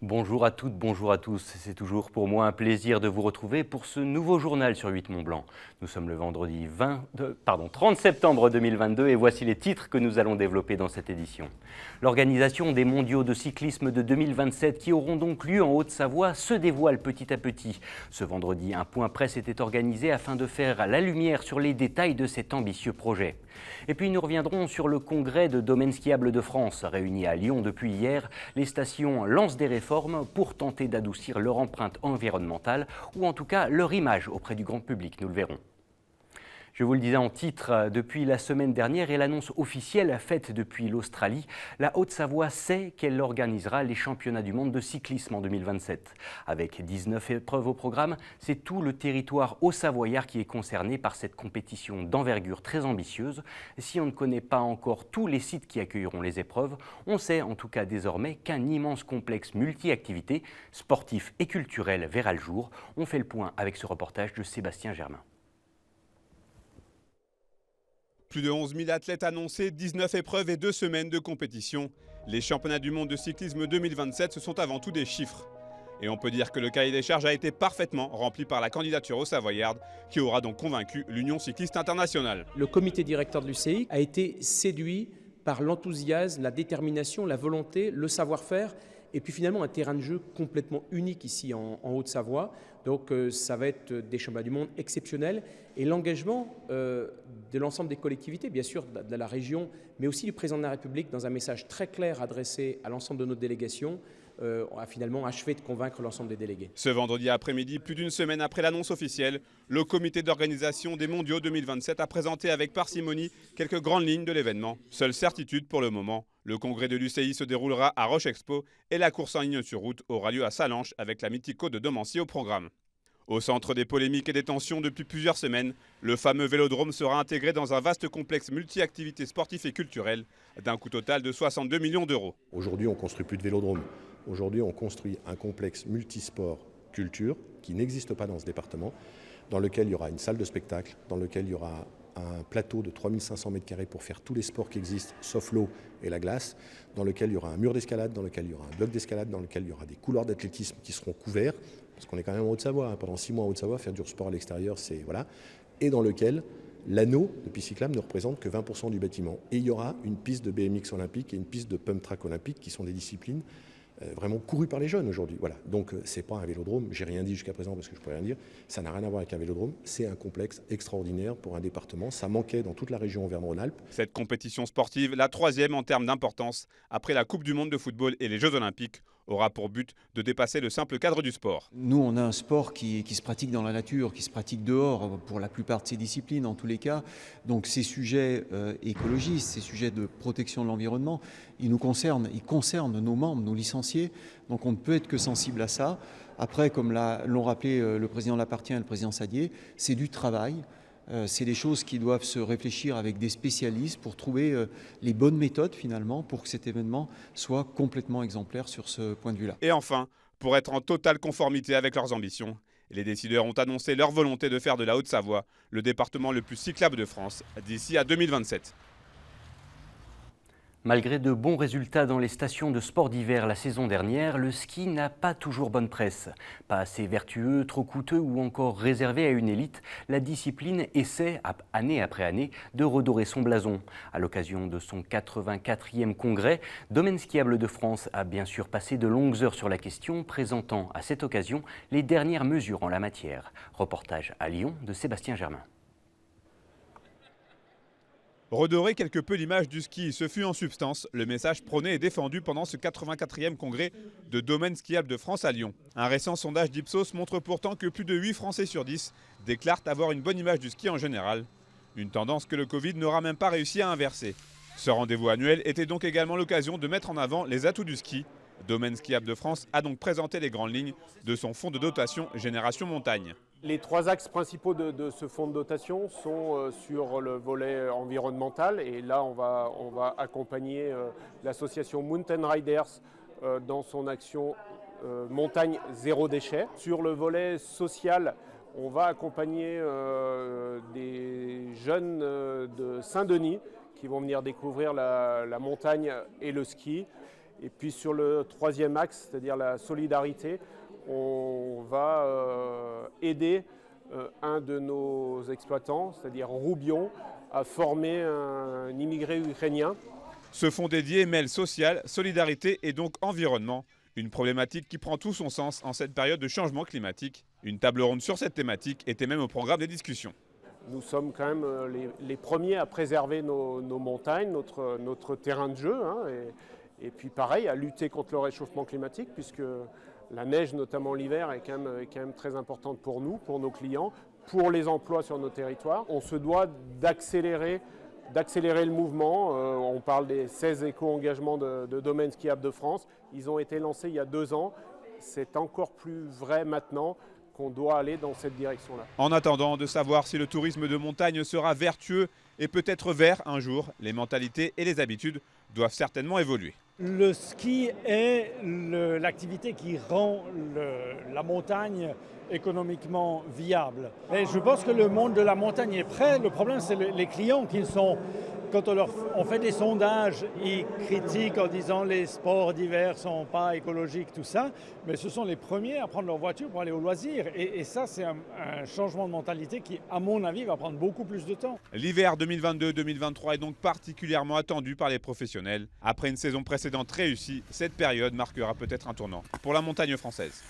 Bonjour à toutes, bonjour à tous. C'est toujours pour moi un plaisir de vous retrouver pour ce nouveau journal sur 8 Mont-Blanc. Nous sommes le vendredi 30 septembre 2022 et voici les titres que nous allons développer dans cette édition. L'organisation des mondiaux de cyclisme de 2027 qui auront donc lieu en Haute-Savoie se dévoile petit à petit. Ce vendredi, un point presse était organisé afin de faire la lumière sur les détails de cet ambitieux projet. Et puis nous reviendrons sur le congrès de domaines skiables de France. Réunis à Lyon depuis hier, les stations lancent des réformes pour tenter d'adoucir leur empreinte environnementale ou en tout cas leur image auprès du grand public, nous le verrons. Je vous le disais en titre, depuis la semaine dernière et l'annonce officielle faite depuis l'Australie, la Haute-Savoie sait qu'elle organisera les championnats du monde de cyclisme en 2027. Avec 19 épreuves au programme, c'est tout le territoire haut-savoyard qui est concerné par cette compétition d'envergure très ambitieuse. Si on ne connaît pas encore tous les sites qui accueilleront les épreuves, on sait en tout cas désormais qu'un immense complexe multi-activités, sportif et culturel verra le jour. On fait le point avec ce reportage de Sébastien Germain. Plus de 11 000 athlètes annoncés, 19 épreuves et 2 semaines de compétition. Les championnats du monde de cyclisme 2027, ce sont avant tout des chiffres. Et on peut dire que le cahier des charges a été parfaitement rempli par la candidature au Savoyarde, qui aura donc convaincu l'Union cycliste internationale. Le comité directeur de l'UCI a été séduit par l'enthousiasme, la détermination, la volonté, le savoir-faire et puis finalement un terrain de jeu complètement unique ici en Haute-Savoie. Donc ça va être des championnats du monde exceptionnels et l'engagement de l'ensemble des collectivités, bien sûr de la région, mais aussi du président de la République dans un message très clair adressé à l'ensemble de notre délégation, a finalement achevé de convaincre l'ensemble des délégués. Ce vendredi après-midi, plus d'une semaine après l'annonce officielle, le comité d'organisation des mondiaux 2027 a présenté avec parcimonie quelques grandes lignes de l'événement. Seule certitude pour le moment, le congrès de l'UCI se déroulera à Roche Expo et la course en ligne sur route aura lieu à Sallanches avec la mythique côte de Domancy au programme. Au centre des polémiques et des tensions depuis plusieurs semaines, le fameux vélodrome sera intégré dans un vaste complexe multi-activités sportives et culturelles d'un coût total de 62 millions d'euros. Aujourd'hui, on ne construit plus de vélodrome. Aujourd'hui, on construit un complexe multisport culture qui n'existe pas dans ce département, dans lequel il y aura une salle de spectacle, dans lequel il y aura un plateau de 3500 m² pour faire tous les sports qui existent, sauf l'eau et la glace, dans lequel il y aura un mur d'escalade, dans lequel il y aura un bloc d'escalade, dans lequel il y aura des couloirs d'athlétisme qui seront couverts, parce qu'on est quand même en Haute-Savoie, hein. Pendant 6 mois en Haute-Savoie, faire du sport à l'extérieur, c'est voilà, et dans lequel l'anneau de piste cyclable ne représente que 20% du bâtiment. Et il y aura une piste de BMX olympique et une piste de pump track olympique qui sont des disciplines vraiment courues par les jeunes aujourd'hui. Voilà. Donc c'est pas un vélodrome, j'ai rien dit jusqu'à présent parce que je ne peux rien dire, ça n'a rien à voir avec un vélodrome, c'est un complexe extraordinaire pour un département, ça manquait dans toute la région Auvergne-Rhône-Alpes. Cette compétition sportive, la troisième en termes d'importance, après la Coupe du monde de football et les Jeux olympiques, aura pour but de dépasser le simple cadre du sport. Nous, on a un sport qui se pratique dans la nature, qui se pratique dehors, pour la plupart de ces disciplines en tous les cas. Donc ces sujets écologistes, ces sujets de protection de l'environnement, ils nous concernent, ils concernent nos membres, nos licenciés. Donc on ne peut être que sensible à ça. Après, comme l'ont rappelé le président Lapartien et le président Sadier, c'est du travail. C'est des choses qui doivent se réfléchir avec des spécialistes pour trouver les bonnes méthodes finalement pour que cet événement soit complètement exemplaire sur ce point de vue-là. Et enfin, pour être en totale conformité avec leurs ambitions, les décideurs ont annoncé leur volonté de faire de la Haute-Savoie le département le plus cyclable de France d'ici à 2027. Malgré de bons résultats dans les stations de sport d'hiver la saison dernière, le ski n'a pas toujours bonne presse. Pas assez vertueux, trop coûteux ou encore réservé à une élite, la discipline essaie, année après année, de redorer son blason. À l'occasion de son 84e congrès, Domaines skiables de France a bien sûr passé de longues heures sur la question, présentant à cette occasion les dernières mesures en la matière. Reportage à Lyon de Sébastien Germain. Redorer quelque peu l'image du ski, ce fut en substance le message prôné et défendu pendant ce 84e congrès de Domaines skiables de France à Lyon. Un récent sondage d'Ipsos montre pourtant que plus de 8 Français sur 10 déclarent avoir une bonne image du ski en général. Une tendance que le Covid n'aura même pas réussi à inverser. Ce rendez-vous annuel était donc également l'occasion de mettre en avant les atouts du ski. Domaines skiables de France a donc présenté les grandes lignes de son fonds de dotation Génération Montagne. Les 3 axes principaux de ce fonds de dotation sont sur le volet environnemental et là on va accompagner l'association Mountain Riders dans son action montagne zéro déchet. Sur le volet social, on va accompagner des jeunes de Saint-Denis qui vont venir découvrir la montagne et le ski. Et puis sur le troisième axe, c'est-à-dire la solidarité, on va aider un de nos exploitants, c'est-à-dire Roubion, à former un immigré ukrainien. Ce fonds dédié mêle social, solidarité et donc environnement. Une problématique qui prend tout son sens en cette période de changement climatique. Une table ronde sur cette thématique était même au programme des discussions. Nous sommes quand même les premiers à préserver nos montagnes, notre terrain de jeu, hein, et puis pareil, à lutter contre le réchauffement climatique, puisque la neige, notamment l'hiver, est quand même très importante pour nous, pour nos clients, pour les emplois sur nos territoires. On se doit d'accélérer le mouvement. On parle des 16 éco-engagements de domaines skiables de France. Ils ont été lancés il y a 2 ans. C'est encore plus vrai maintenant qu'on doit aller dans cette direction-là. En attendant de savoir si le tourisme de montagne sera vertueux et peut-être vert un jour, les mentalités et les habitudes doivent certainement évoluer. Le ski est l'activité qui rend la montagne économiquement viable. Et je pense que le monde de la montagne est prêt. Le problème, c'est les clients qui sont, quand on fait des sondages, ils critiquent en disant les sports d'hiver ne sont pas écologiques, tout ça. Mais ce sont les premiers à prendre leur voiture pour aller au loisir. Et ça, c'est un changement de mentalité qui, à mon avis, va prendre beaucoup plus de temps. L'hiver 2022-2023 est donc particulièrement attendu par les professionnels. Après une saison précédente réussie, cette période marquera peut-être un tournant pour la montagne française.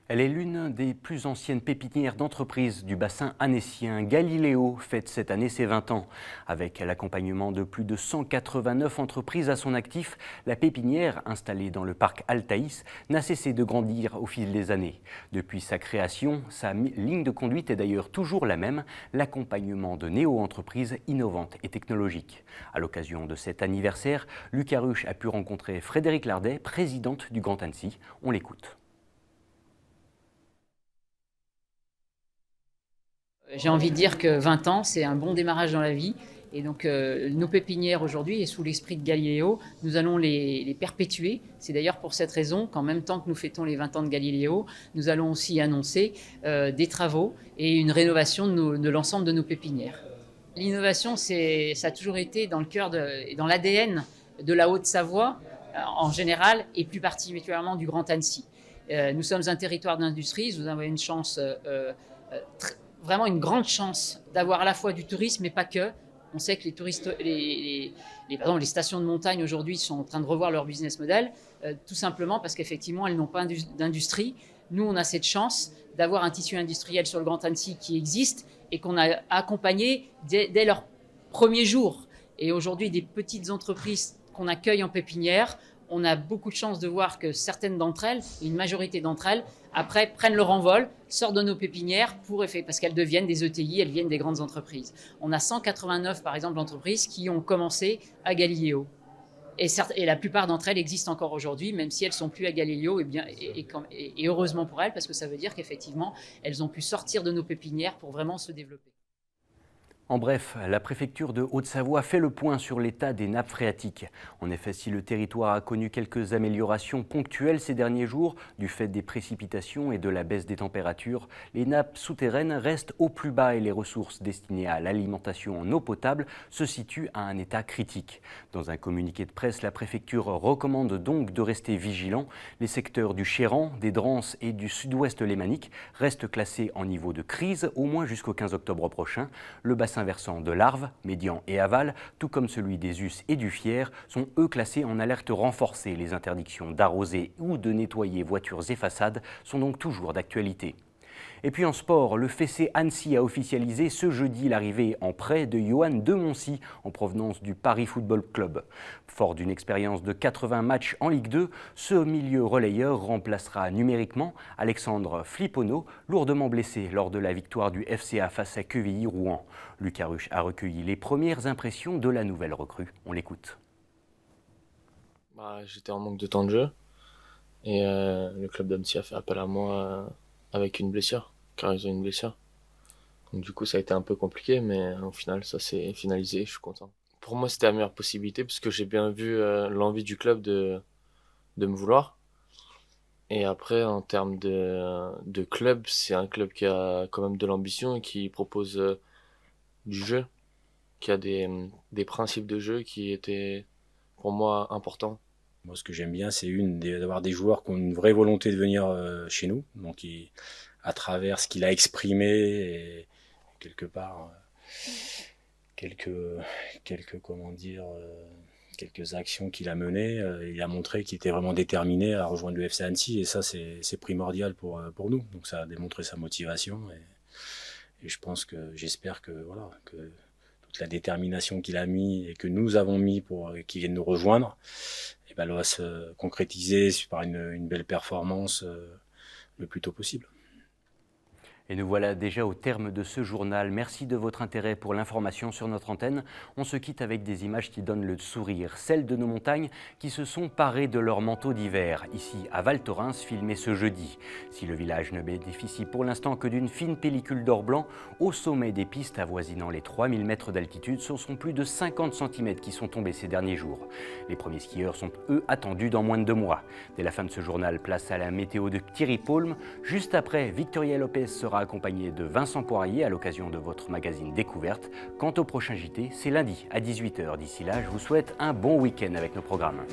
Elle est l'une des plus anciennes pépinières d'entreprises du bassin annécien. Galiléo fête cette année ses 20 ans. Avec l'accompagnement de plus de 189 entreprises à son actif, la pépinière, installée dans le parc Altaïs, n'a cessé de grandir au fil des années. Depuis sa création, sa ligne de conduite est d'ailleurs toujours la même, l'accompagnement de néo-entreprises innovantes et technologiques. À l'occasion de cet anniversaire, Lucas Ruche a pu rencontrer Frédéric Lardet, présidente du Grand Annecy. On l'écoute. J'ai envie de dire que 20 ans, c'est un bon démarrage dans la vie. Et donc, nos pépinières aujourd'hui, et sous l'esprit de Galiléo, nous allons les perpétuer. C'est d'ailleurs pour cette raison qu'en même temps que nous fêtons les 20 ans de Galiléo, nous allons aussi annoncer des travaux et une rénovation de l'ensemble de nos pépinières. L'innovation, ça a toujours été dans le cœur et dans l'ADN de la Haute-Savoie, en général, et plus particulièrement du Grand Annecy. Nous sommes un territoire d'industrie, nous avons une chance vraiment une grande chance d'avoir à la fois du tourisme, mais pas que. On sait que les stations de montagne aujourd'hui sont en train de revoir leur business model, tout simplement parce qu'effectivement, elles n'ont pas d'industrie. Nous, on a cette chance d'avoir un tissu industriel sur le Grand Annecy qui existe et qu'on a accompagné dès leur premier jour. Et aujourd'hui, des petites entreprises qu'on accueille en pépinière, on a beaucoup de chance de voir que certaines d'entre elles, une majorité d'entre elles, après prennent leur envol, sortent de nos pépinières parce qu'elles deviennent des ETI, elles deviennent des grandes entreprises. On a 189, par exemple, entreprises qui ont commencé à Galiléo. Et la plupart d'entre elles existent encore aujourd'hui, même si elles ne sont plus à Galiléo, et heureusement pour elles, parce que ça veut dire qu'effectivement, elles ont pu sortir de nos pépinières pour vraiment se développer. En bref, la préfecture de Haute-Savoie fait le point sur l'état des nappes phréatiques. En effet, si le territoire a connu quelques améliorations ponctuelles ces derniers jours, du fait des précipitations et de la baisse des températures, les nappes souterraines restent au plus bas et les ressources destinées à l'alimentation en eau potable se situent à un état critique. Dans un communiqué de presse, la préfecture recommande donc de rester vigilant. Les secteurs du Chéran, des Dranses et du sud-ouest lémanique restent classés en niveau de crise au moins jusqu'au 15 octobre prochain. Le bassin versant de l'Arve, Médian et Aval, tout comme celui des Us et du Fier, sont eux classés en alerte renforcée. Les interdictions d'arroser ou de nettoyer voitures et façades sont donc toujours d'actualité. Et puis en sport, le FC Annecy a officialisé ce jeudi l'arrivée en prêt de Johan Demoncy en provenance du Paris Football Club. Fort d'une expérience de 80 matchs en Ligue 2, ce milieu relayeur remplacera numériquement Alexandre Fliponneau, lourdement blessé lors de la victoire du FCA face à Quevilly-Rouen. Lucas Ruche a recueilli les premières impressions de la nouvelle recrue. On l'écoute. J'étais en manque de temps de jeu et le club d'Annecy a fait appel à moi avec une blessure, car ils ont une blessure. Donc du coup ça a été un peu compliqué, mais au final ça s'est finalisé, je suis content. Pour moi c'était la meilleure possibilité parce que j'ai bien vu l'envie du club de me vouloir. Et après en termes de club, c'est un club qui a quand même de l'ambition et qui propose du jeu, qui a des principes de jeu qui étaient pour moi important. Moi, ce que j'aime bien, c'est d'avoir des joueurs qui ont une vraie volonté de venir chez nous. Donc, à travers ce qu'il a exprimé et quelque part, quelques actions qu'il a menées, il a montré qu'il était vraiment déterminé à rejoindre le FC Annecy. Et ça, c'est primordial pour nous. Donc, ça a démontré sa motivation. Et j'espère que toute la détermination qu'il a mis et que nous avons mis pour qu'il vienne nous rejoindre, elle va se concrétiser par une belle performance le plus tôt possible. Et nous voilà déjà au terme de ce journal. Merci de votre intérêt pour l'information sur notre antenne. On se quitte avec des images qui donnent le sourire, celles de nos montagnes qui se sont parées de leur manteau d'hiver, ici à Val Thorens, filmé ce jeudi. Si le village ne bénéficie pour l'instant que d'une fine pellicule d'or blanc, au sommet des pistes avoisinant les 3000 mètres d'altitude, ce sont plus de 50 cm qui sont tombés ces derniers jours. Les premiers skieurs sont eux attendus dans moins de 2 mois. Dès la fin de ce journal, place à la météo de Thierry Paulme. Juste après, Victoria Lopez sera accompagné de Vincent Poirier à l'occasion de votre magazine Découverte. Quant au prochain JT, c'est lundi à 18h. D'ici là, je vous souhaite un bon week-end avec nos programmes.